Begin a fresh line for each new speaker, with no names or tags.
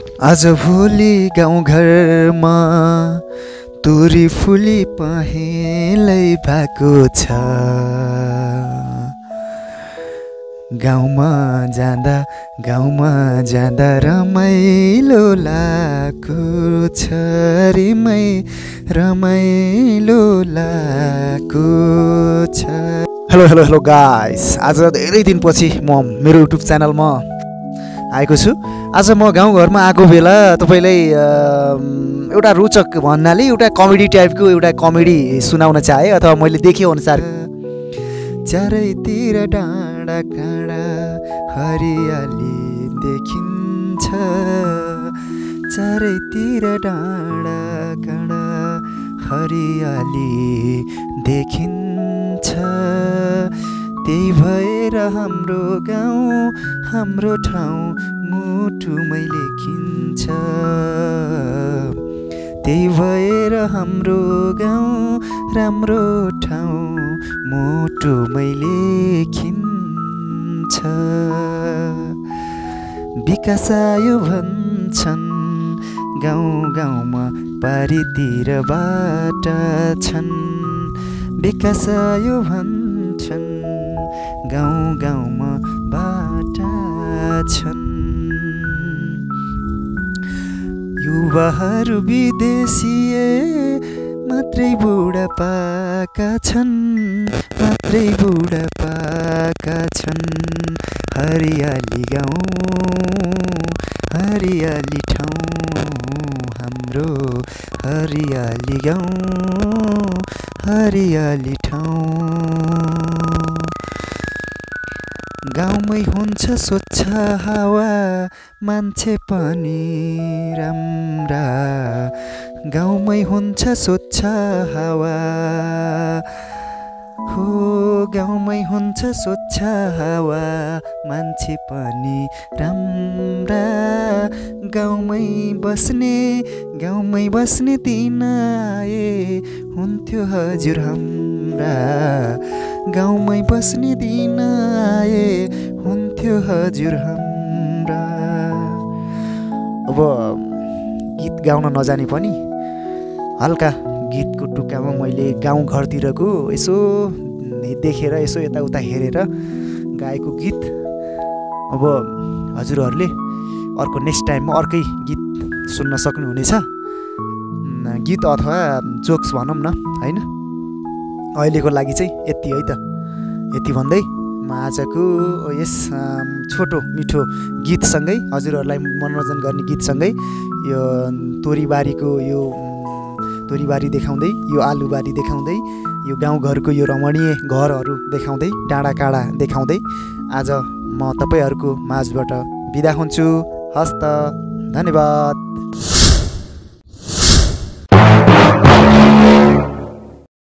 आज भोलि गाउँघरमा तुरी फुली पहेँलै भएको छ। गाउँमा जाँदा रमाइलो लागेको छ रे रमाइलो लागेको छ। हेलो गाइस, आज धेरै दिनपछि म मेरो युट्युब च्यानलमा आएको छु। आज म गाउँघरमा आएको बेला तपाईँलाई एउटा रोचक भन्नाले एउटा कमेडी टाइपको एउटा कमेडी सुनाउन चाहे, अथवा मैले देखे अनुसार। चारैतिर डाँडा काँडा हरियाली देखिन्छ, चारैतिर डाँडा काँडा हरियाली देखिन्छ। त्यही भएर हाम्रो गाउँ हाम्रो ठाउँ मुटुमै लेखिन्छ। त्यही भएर हाम्रो गाउँ राम्रो ठाउँ मुटुमै लेखिन्छ। विकास आयो भन्छन् गाउँ गाउँमा पारीतिर बाटा छन्, विकास आयो भन्छन् गाउँ गाउँमा बाटा छन्। युवाहरू विदेशीय मात्रै बुढा पाका छन्, मात्रै बुढा पाका छन्। हरियाली गाउँ हरियाली ठाउँ हाम्रो, हरियाली गाउँ हरियाली ठाउँ। गाउँमै हुन्छ स्वच्छ हावा मान्छे पनि राम्रा, गाउँमै हुन्छ स्वच्छ हावा हो, गाउँमै हुन्छ स्वच्छ हावा मान्छे पनि राम्रा। गाउँमै बस्ने दिन आए हुन्थ्यो हजुर हाम्रा, गाउँमै बस्ने दिन आए हुन्थ्यो हजुर हाम्रा। अब गीत गाउन नजाने पनि हल्का गीतको टुक्कामा मैले गाउँघरतिरको यसो देखेर यसो यताउता हेरेर गाएको गीत अब हजुरहरूले अर्को नेक्स्ट टाइममा अर्कै गीत सुन्न सक्नुहुनेछ। गीत अथवा जोक्स भनौँ न, होइन? अहिलेको लागि चाहिँ यति है त। यति भन्दै म आजको यस छोटो मिठो गीतसँगै हजुरहरूलाई मनोरञ्जन गर्ने गीतसँगै यो तोरीबारी देखाउँदै, यो आलुबारी देखाउँदै, यो गाउँघरको यो रमणीय घरहरू देखाउँदै, डाँडा काँडा देखाउँदै आज म तपाईँहरूको माझबाट बिदा हुन्छु। हस्त, धन्यवाद।